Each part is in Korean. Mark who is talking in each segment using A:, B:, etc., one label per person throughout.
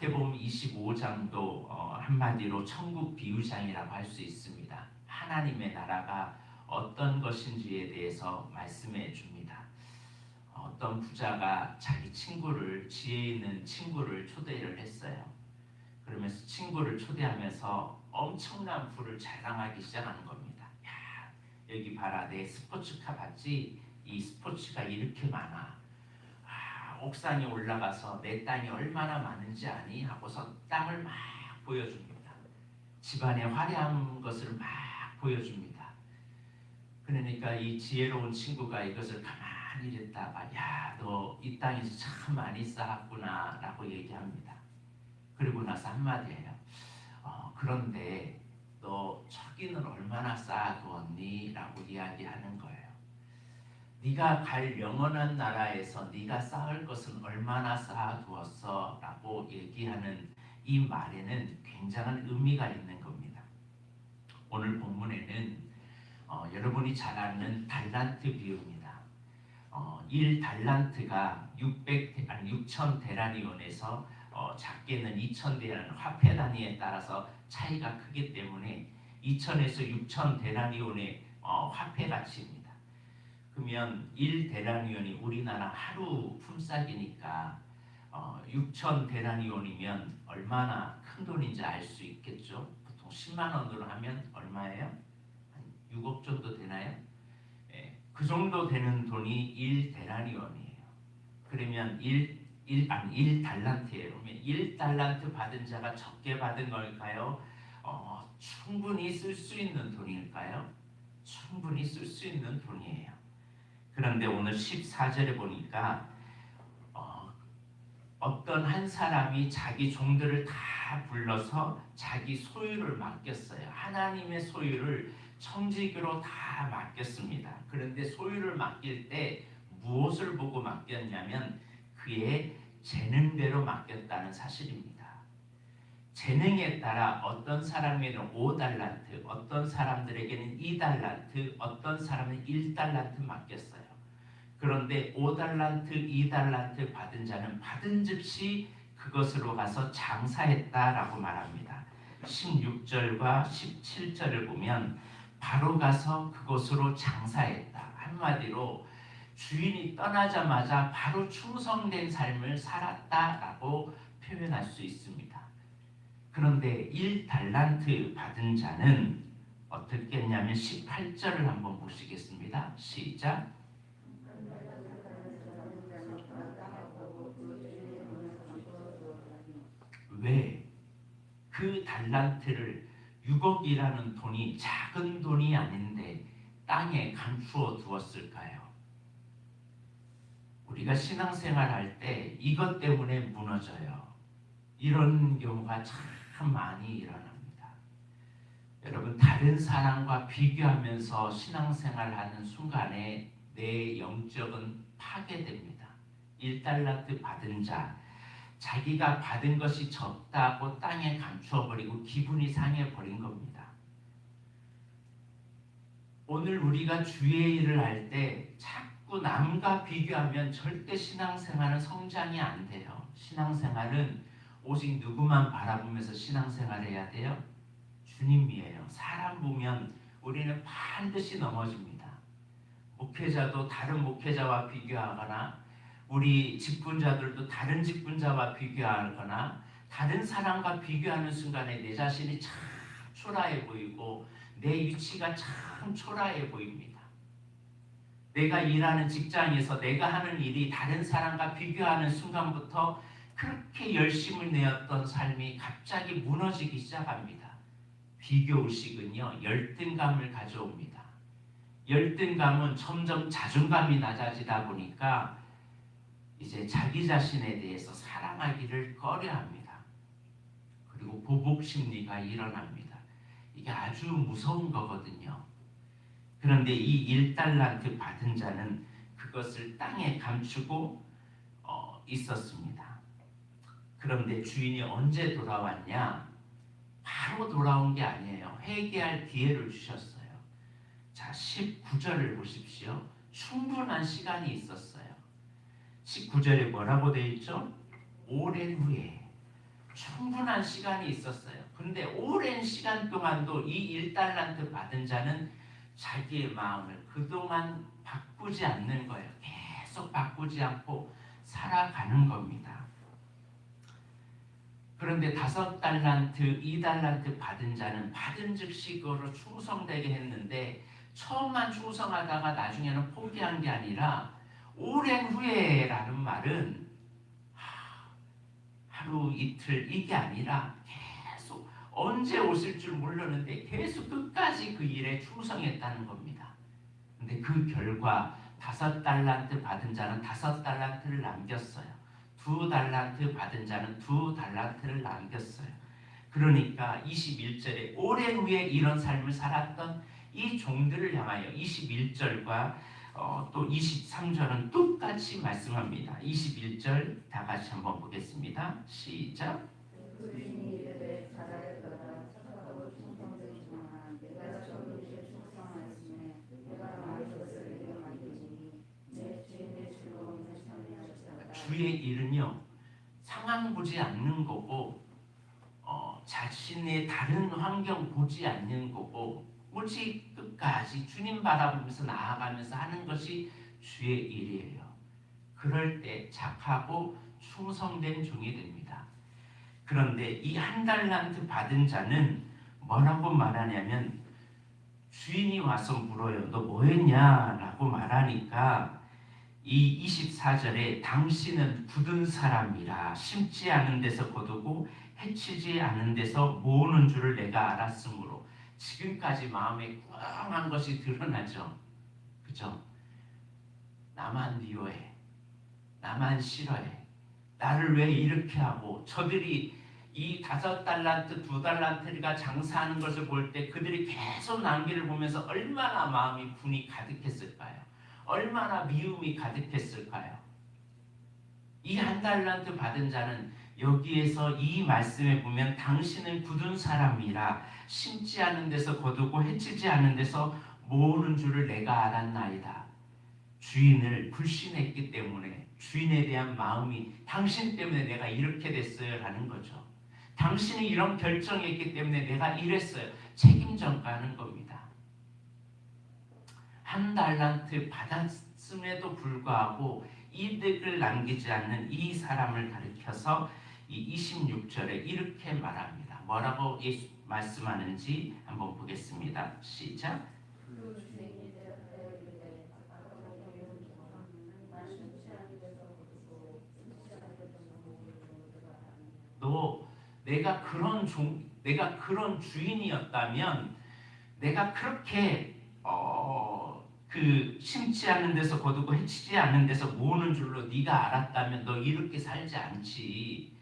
A: 마태복음 25장도 한마디로 천국 비유장이라고 할 수 있습니다. 하나님의 나라가 어떤 것인지에 대해서 말씀해 줍니다. 어떤 부자가 자기 친구를, 지혜 있는 친구를 초대를 했어요. 그러면서 친구를 초대하면서 엄청난 부를 자랑하기 시작하는 겁니다. 야, 여기 봐라, 내 스포츠카 봤지? 이 스포츠가 이렇게 많아. 옥상에 올라가서 내 땅이 얼마나 많은지 아니? 하고서 땅을 막 보여줍니다. 집안의 화려한 것을 막 보여줍니다. 그러니까 이 지혜로운 친구가 이것을 가만히 듣다가 야, 너 이 땅에서 참 많이 쌓았구나 라고 얘기합니다. 그리고 나서 한마디 해요. 그런데 너 저기는 얼마나 쌓아두었니? 라고 이야기하는 거예요. 네가 갈 영원한 나라에서 네가 쌓을 것은 얼마나 쌓아두었어? 라고 얘기하는 이 말에는 굉장한 의미가 있는 겁니다. 오늘 본문에는 여러분이 잘 아는 달란트 비유입니다. 1달란트가 6천 데나리온에서 작게는 2천 데나리온, 화폐 단위에 따라서 차이가 크기 때문에 2천에서 6천 데나리온의 화폐 가치입니다. 그러면 1데나리온이 우리나라 하루 품삯이니까 6천 데나리온이면 얼마나 큰 돈인지 알 수 있겠죠. 보통 10만 원으로 하면 얼마예요? 한 6억 정도 되나요? 그 정도 되는 돈이 1데나리온이에요. 그러면 1달란트예요. 그러면 1달란트 받은 자가 적게 받은 걸까요? 충분히 쓸 수 있는 돈일까요? 충분히 쓸 수 있는 돈이에요. 그런데 오늘 14절에 보니까 어떤 한 사람이 자기 종들을 다 불러서 자기 소유를 맡겼어요. 하나님의 소유를 청지기로 다 맡겼습니다. 그런데 소유를 맡길 때 무엇을 보고 맡겼냐면 그의 재능대로 맡겼다는 사실입니다. 재능에 따라 어떤 사람에게는 5달란트, 어떤 사람들에게는 2달란트, 어떤 사람은 1달란트 맡겼어요. 그런데 5달란트, 2달란트 받은 자는 받은 즉시 그것으로 가서 장사했다라고 말합니다. 16절과 17절을 보면 바로 가서 그것으로 장사했다. 한마디로 주인이 떠나자마자 바로 충성된 삶을 살았다라고 표현할 수 있습니다. 그런데 1달란트 받은 자는 어떻게 했냐면 18절을 한번 보시겠습니다. 시작. 왜 그 달란트를 6억이라는 돈이 작은 돈이 아닌데 땅에 감추어 두었을까요? 우리가 신앙생활 할 때 이것 때문에 무너져요. 이런 경우가 참 많이 일어납니다. 여러분, 다른 사람과 비교하면서 신앙생활 하는 순간에 내 영적은 파괴됩니다. 1달란트 받은 자, 자기가 받은 것이 적다고 땅에 감추어버리고 기분이 상해버린 겁니다. 오늘 우리가 주의 일을 할 때 자꾸 남과 비교하면 절대 신앙생활은 성장이 안 돼요. 신앙생활은 오직 누구만 바라보면서 신앙생활해야 돼요? 주님이에요. 사람 보면 우리는 반드시 넘어집니다. 목회자도 다른 목회자와 비교하거나 우리 직분자들도 다른 직분자와 비교하거나 다른 사람과 비교하는 순간에 내 자신이 참 초라해 보이고 내 위치가 참 초라해 보입니다. 내가 일하는 직장에서 내가 하는 일이 다른 사람과 비교하는 순간부터 그렇게 열심을 내었던 삶이 갑자기 무너지기 시작합니다. 비교의식은요, 열등감을 가져옵니다. 열등감은 점점 자존감이 낮아지다 보니까 이제 자기 자신에 대해서 사랑하기를 꺼려합니다. 그리고 보복 심리가 일어납니다. 이게 아주 무서운 거거든요. 그런데 이 1달란트 받은 자는 그것을 땅에 감추고 있었습니다. 그런데 주인이 언제 돌아왔냐? 바로 돌아온 게 아니에요. 회개할 기회를 주셨어요. 자, 19절을 보십시오. 충분한 시간이 있었어요. 19절에 뭐라고 되어 있죠? 오랜 후에 충분한 시간이 있었어요. 그런데 오랜 시간 동안도 이 1달란트 받은 자는 자기의 마음을 그동안 바꾸지 않는 거예요. 계속 바꾸지 않고 살아가는 겁니다. 그런데 5달란트, 2달란트 받은 자는 받은 즉시 그거로 충성되게 했는데 처음만 충성하다가 나중에는 포기한 게 아니라 오랜 후에라는 말은 하루 이틀 이게 아니라 계속 언제 오실 줄 모르는데 계속 끝까지 그 일에 충성했다는 겁니다. 근데 그 결과 5달란트 받은 자는 5달란트를 남겼어요. 2달란트 받은 자는 2달란트를 남겼어요. 그러니까 21절에 오랜 후에 이런 삶을 살았던 이 종들을 향하여 21절과 또 23절은 똑같이 말씀합니다. 21절 다 같이 한번 보겠습니다. 시작. 주의 일은요 상황 보지 않는 거고 자신의 다른 환경 보지 않는 거고 오직 끝까지 주님 바라보면서 나아가면서 하는 것이 주의 일이에요. 그럴 때 착하고 충성된 종이 됩니다. 그런데 이 1달란트 받은 자는 뭐라고 말하냐면 주인이 와서 물어요. 너 뭐 했냐? 라고 말하니까 이 24절에 당신은 굳은 사람이라 심지 않은 데서 거두고 해치지 않은 데서 모으는 줄을 내가 알았으므로 지금까지 마음에 꽝한 것이 드러나죠. 그죠? 나만 미워해. 나만 싫어해. 나를 왜 이렇게 하고 저들이 이 5달란트, 2달란트가 장사하는 것을 볼 때 그들이 계속 낭비를 보면서 얼마나 마음이 분이 가득했을까요? 얼마나 미움이 가득했을까요? 이 1달란트 받은 자는 여기에서 이 말씀에 보면 당신은 굳은 사람이라 심지 않은 데서 거두고 해치지 않은 데서 모으는 줄을 내가 알았나이다. 주인을 불신했기 때문에 주인에 대한 마음이 당신 때문에 내가 이렇게 됐어요 라는 거죠. 당신이 이런 결정했기 때문에 내가 이랬어요. 책임 전가하는 겁니다. 1달란트 받았음에도 불구하고 이득을 남기지 않는 이 사람을 가리켜서 이 26절에 이렇게 말합니다. 뭐라고 예수 말씀하는지 한번 보겠습니다. 시작. 너 내가 그런 주인이었다면 내가 그렇게 그 심지 않은 데서 거두고 해치지 않은 데서 모으는 줄로 네가 알았다면 너 이렇게 살지 않지.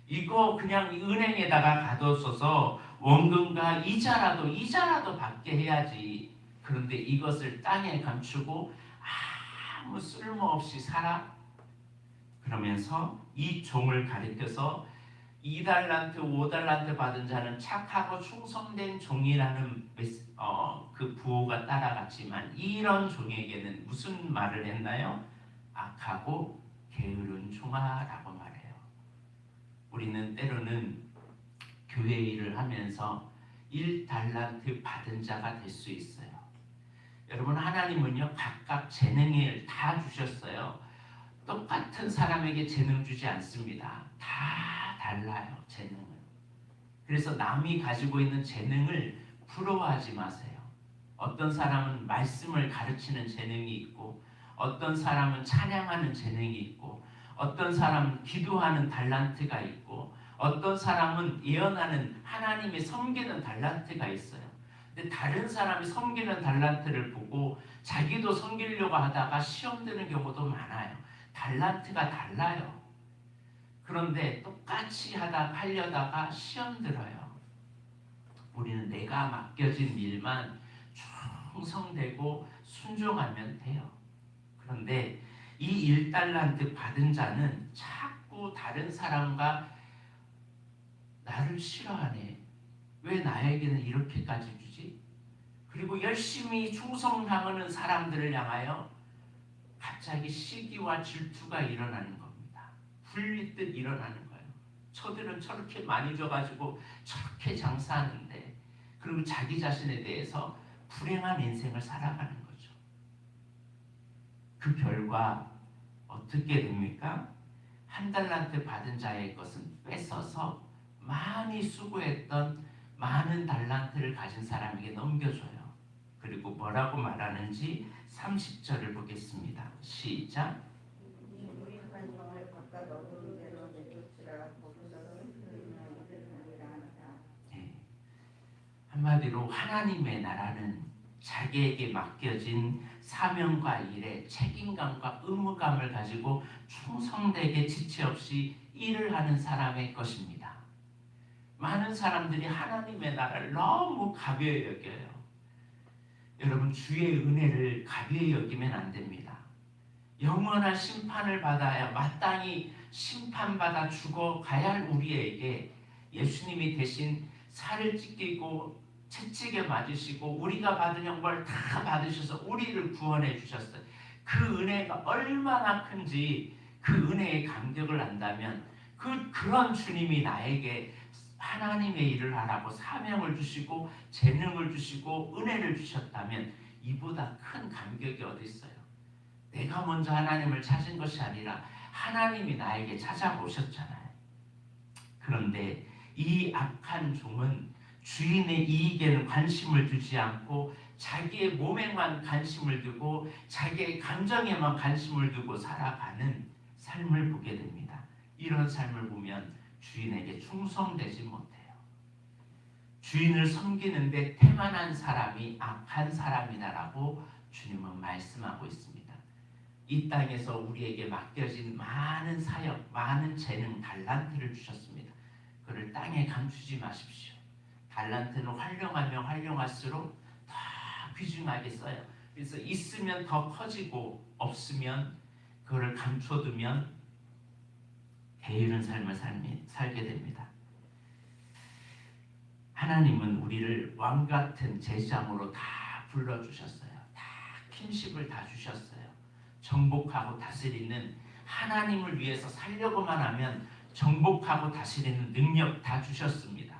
A: 이거 그냥 은행에다가 가둬서서 원금과 이자라도 받게 해야지. 그런데 이것을 땅에 감추고 아무 쓸모없이 살아? 그러면서 이 종을 가리켜서 2달란트, 5달란트 받은 자는 착하고 충성된 종이라는 그 부호가 따라갔지만 이런 종에게는 무슨 말을 했나요? 악하고 게으른 종아라고 말해요. 우리는 때로는 교회 일을 하면서 1달란트 받은 자가 될 수 있어요. 여러분 하나님은요 각각 재능을 다 주셨어요. 똑같은 사람에게 재능 주지 않습니다. 다 달라요, 재능은. 그래서 남이 가지고 있는 재능을 부러워하지 마세요. 어떤 사람은 말씀을 가르치는 재능이 있고 어떤 사람은 찬양하는 재능이 있고 어떤 사람은 기도하는 달란트가 있고 어떤 사람은 예언하는 하나님의 섬기는 달란트가 있어요. 근데 다른 사람이 섬기는 달란트를 보고 자기도 섬기려고 하다가 시험 드는 경우도 많아요. 달란트가 달라요. 그런데 똑같이 하려다가 시험 들어요. 우리는 내가 맡겨진 일만 충성되고 순종하면 돼요. 그런데 이 1달란트 받은 자는 자꾸 다른 사람과 나를 싫어하네. 왜 나에게는 이렇게까지 주지? 그리고 열심히 충성하는 사람들을 향하여 갑자기 시기와 질투가 일어나는 겁니다. 불릴 듯 일어나는 거예요. 저들은 저렇게 많이 줘가지고 저렇게 장사하는데, 그리고 자기 자신에 대해서 불행한 인생을 살아가는 거죠. 그 결과 어떻게 됩니까? 한 달란트 받은 자의 것은 뺏어서 많이 수고했던 많은 달란트를 가진 사람에게 넘겨줘요. 그리고 뭐라고 말하는지 30절을 보겠습니다. 시작. 네. 한마디로 하나님의 나라는 자기에게 맡겨진 사명과 일에 책임감과 의무감을 가지고 충성되게 지체 없이 일을 하는 사람의 것입니다. 많은 사람들이 하나님의 나라를 너무 가벼이 여겨요. 여러분, 주의 은혜를 가벼이 여기면 안 됩니다. 영원한 심판을 받아야 마땅히 심판받아 죽어가야 할 우리에게 예수님이 대신 살을 찢기고 채찍에 맞으시고 우리가 받은 형벌 다 받으셔서 우리를 구원해 주셨어요. 그 은혜가 얼마나 큰지 그 은혜의 감격을 안다면, 그런 주님이 나에게 하나님의 일을 하라고 사명을 주시고 재능을 주시고 은혜를 주셨다면 이보다 큰 감격이 어디 있어요? 내가 먼저 하나님을 찾은 것이 아니라 하나님이 나에게 찾아오셨잖아요. 그런데 이 악한 종은 주인의 이익에는 관심을 두지 않고 자기의 몸에만 관심을 두고 자기의 감정에만 관심을 두고 살아가는 삶을 보게 됩니다. 이런 삶을 보면 주인에게 충성되지 못해요. 주인을 섬기는데 태만한 사람이 악한 사람이다라고 주님은 말씀하고 있습니다. 이 땅에서 우리에게 맡겨진 많은 사역, 많은 재능, 달란트를 주셨습니다. 그를 땅에 감추지 마십시오. 달란트는 활용하면 활용할수록 더 귀중하게 써요. 그래서 있으면 더 커지고 없으면 그거를 감춰두면 게으른 삶을 살게 됩니다. 하나님은 우리를 왕같은 제사장으로 다 불러주셨어요. 다 킨십을 다 주셨어요. 정복하고 다스리는, 하나님을 위해서 살려고만 하면 정복하고 다스리는 능력 다 주셨습니다.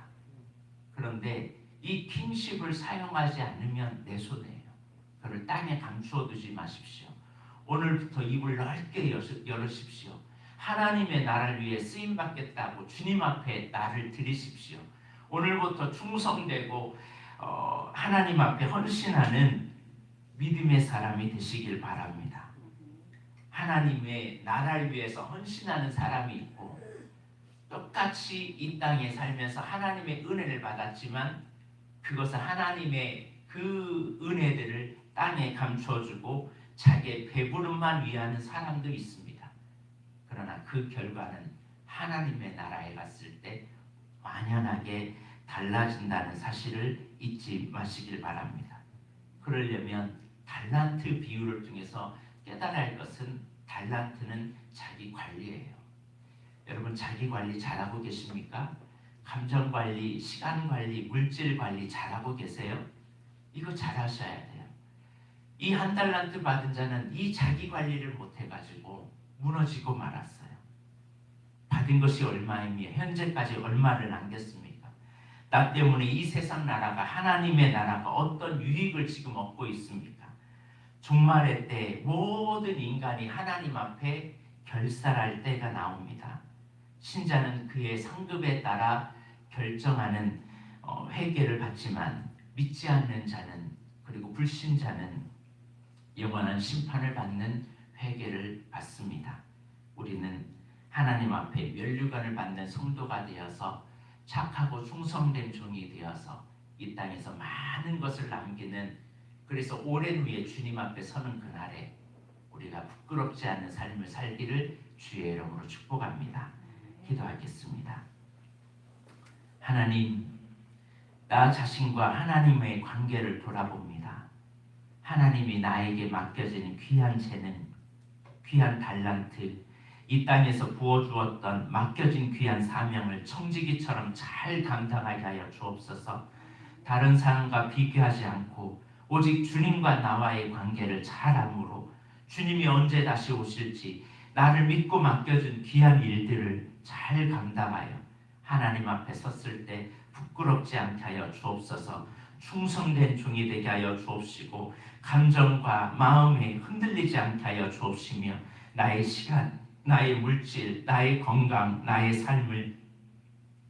A: 그런데 이 킹십을 사용하지 않으면 내 손해예요. 그를 땅에 감추어 두지 마십시오. 오늘부터 입을 넓게 열으십시오. 하나님의 나라를 위해 쓰임받겠다고 주님 앞에 나를 드리십시오. 오늘부터 충성되고 하나님 앞에 헌신하는 믿음의 사람이 되시길 바랍니다. 하나님의 나라를 위해서 헌신하는 사람이 있고, 똑같이 이 땅에 살면서 하나님의 은혜를 받았지만 그것은 하나님의 그 은혜들을 땅에 감춰주고 자기의 배부름만 위하는 사람도 있습니다. 그러나 그 결과는 하나님의 나라에 갔을 때 만연하게 달라진다는 사실을 잊지 마시길 바랍니다. 그러려면 달란트 비유를 통해서 깨달아야 할 것은, 달란트는 자기 관리예요. 여러분, 자기 관리 잘하고 계십니까? 감정 관리, 시간 관리, 물질 관리 잘하고 계세요? 이거 잘하셔야 돼요. 이 한 달란트 받은 자는 이 자기 관리를 못해가지고 무너지고 말았어요. 받은 것이 얼마이며 현재까지 얼마를 남겼습니까? 나 때문에 이 세상 나라가, 하나님의 나라가 어떤 유익을 지금 얻고 있습니까? 종말의 때 모든 인간이 하나님 앞에 결산할 때가 나옵니다. 신자는 그의 상급에 따라 결정하는 회개를 받지만, 믿지 않는 자는, 그리고 불신자는 영원한 심판을 받는 회개를 받습니다. 우리는 하나님 앞에 면류관을 받는 성도가 되어서 착하고 충성된 종이 되어서 이 땅에서 많은 것을 남기는, 그래서 오랜 후에 주님 앞에 서는 그날에 우리가 부끄럽지 않은 삶을 살기를 주의 이름으로 축복합니다. 기도하겠습니다. 하나님, 나 자신과 하나님의 관계를 돌아봅니다. 하나님이 나에게 맡겨진 귀한 재능, 귀한 달란트, 이 땅에서 부어주었던 맡겨진 귀한 사명을 청지기처럼 잘 감당하게 하여 주옵소서. 다른 사람과 비교하지 않고 오직 주님과 나와의 관계를 잘함으로 주님이 언제 다시 오실지 나를 믿고 맡겨준 귀한 일들을 잘 감당하여 하나님 앞에 섰을 때 부끄럽지 않게 하여 주옵소서. 충성된 종이 되게 하여 주옵시고 감정과 마음이 흔들리지 않게 하여 주옵시며 나의 시간, 나의 물질, 나의 건강, 나의 삶을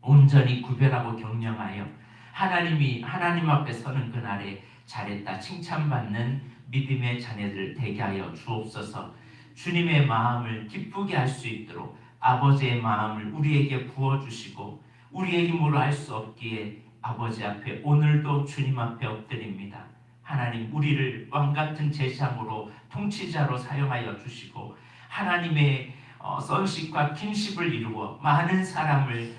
A: 온전히 구별하고 경영하여 하나님 앞에 서는 그날에 잘했다 칭찬받는 믿음의 자녀들 되게 하여 주옵소서. 주님의 마음을 기쁘게 할 수 있도록 아버지의 마음을 우리에게 부어주시고 우리의 힘으로 할 수 없기에 아버지 앞에 오늘도 주님 앞에 엎드립니다. 하나님 우리를 왕같은 제사장으로 통치자로 사용하여 주시고 하나님의 sonship과 kingship을 이루어 많은 사람을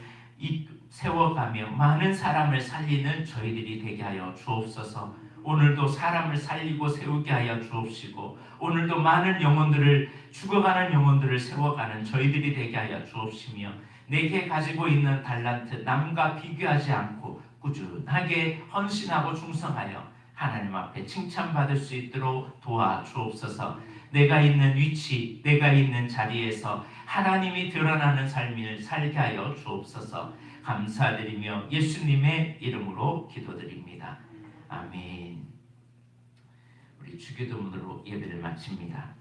A: 세워가며 많은 사람을 살리는 저희들이 되게 하여 주옵소서. 오늘도 사람을 살리고 세우게 하여 주옵시고 오늘도 많은 영혼들을 죽어가는 영혼들을 세워가는 저희들이 되게 하여 주옵시며 내게 가지고 있는 달란트 남과 비교하지 않고 꾸준하게 헌신하고 충성하여 하나님 앞에 칭찬받을 수 있도록 도와 주옵소서. 내가 있는 위치, 내가 있는 자리에서 하나님이 드러나는 삶을 살게 하여 주옵소서. 감사드리며 예수님의 이름으로 기도드립니다. 아멘. 우리 주기도문으로 예배를 마칩니다.